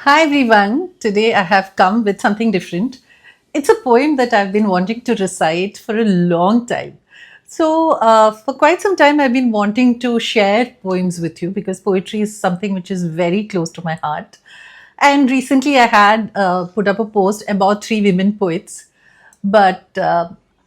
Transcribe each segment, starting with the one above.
Hi everyone, today I have come with something different. It's a poem that I've been wanting to recite for a long time. For quite some time, I've been wanting to share poems with you because poetry is something which is very close to my heart. And recently, I had put up a post about three women poets, but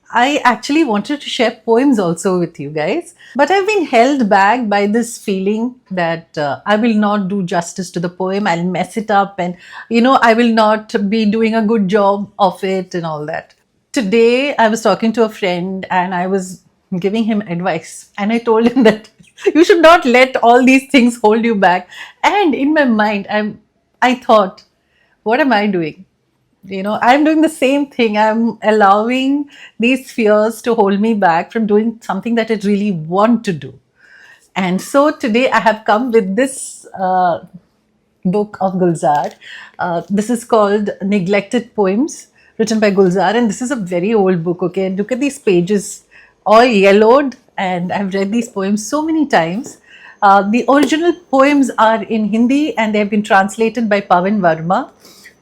I actually wanted to share poems also with you guys. But I've been held back by this feeling that I will not do justice to the poem. I'll mess it up, and I will not be doing a good job of it and all that. Today, I was talking to a friend and I was giving him advice, and I told him that you should not let all these things hold you back. And in my mind, I thought, what am I doing? I'm doing the same thing. I'm allowing these fears to hold me back from doing something that I really want to do. And so today I have come with this book of Gulzar. This is called Neglected Poems, written by Gulzar, and this is a very old book. Okay, look at these pages, all yellowed, and I've read these poems so many times. The original poems are in Hindi and they have been translated by Pavan Verma,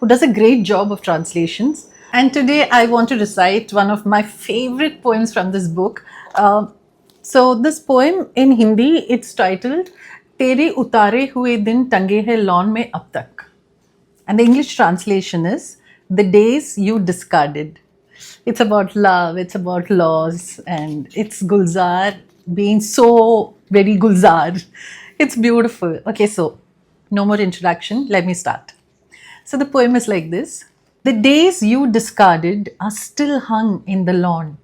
who does a great job of translations. And today I want to recite one of my favorite poems from this book. This poem in Hindi, it's titled "तेरे उतारे हुए दिन टंगे हैं lawn में अब तक." And the English translation is "The days you discarded." It's about love, it's about loss, and it's Gulzar being so very Gulzar. It's beautiful. Okay, so no more introduction. Let me start. So the poem is like this. The days you discarded are still hung in the lawn.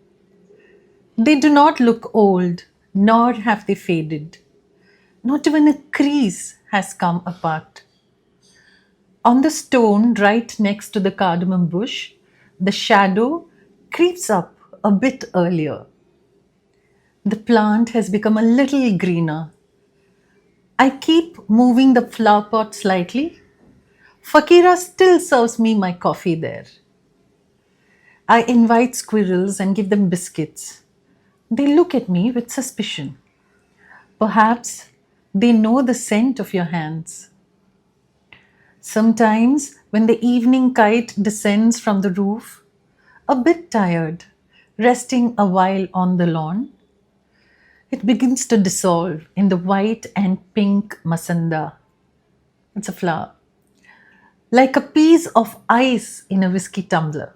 They do not look old, nor have they faded. Not even a crease has come apart. On the stone right next to the cardamom bush, the shadow creeps up a bit earlier. The plant has become a little greener. I keep moving the flower pot slightly. Fakira still serves me my coffee there. I invite squirrels and give them biscuits. They look at me with suspicion. Perhaps they know the scent of your hands. Sometimes, when the evening kite descends from the roof, a bit tired, resting a while on the lawn, it begins to dissolve in the white and pink masanda. It's a flower. Like a piece of ice in a whiskey tumbler.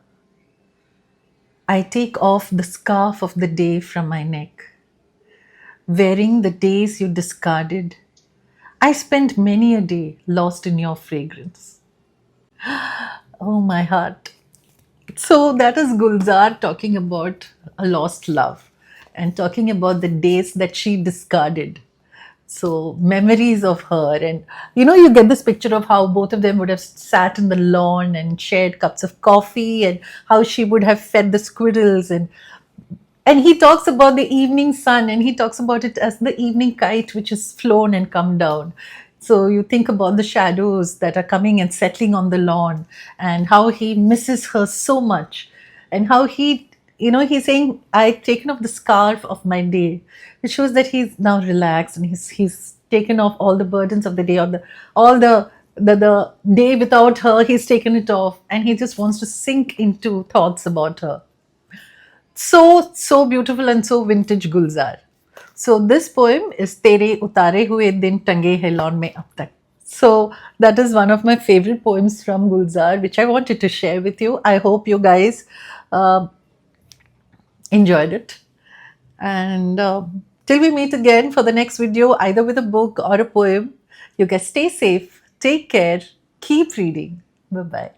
I take off the scarf of the day from my neck. Wearing the days you discarded, I spent many a day lost in your fragrance. Oh, my heart. So that is Gulzar talking about a lost love and talking about the days that she discarded. So memories of her, and you get this picture of how both of them would have sat in the lawn and shared cups of coffee, and how she would have fed the squirrels, and he talks about the evening sun, and he talks about it as the evening kite which has flown and come down. So you think about the shadows that are coming and settling on the lawn, and how he misses her so much, and how he's saying, I've taken off the scarf of my day, which shows that he's now relaxed, and he's taken off all the burdens of the day, or all the day without her. He's taken it off, and he just wants to sink into thoughts about her. So beautiful and so vintage Gulzar. So this poem is "तेरे उतारे हुए दिन टंगे हैं lawn में अब तक." So that is one of my favorite poems from Gulzar, which I wanted to share with you. I hope you guys uh, enjoyed it. And till we meet again for the next video, either with a book or a poem, you guys stay safe, take care, keep reading. Bye bye.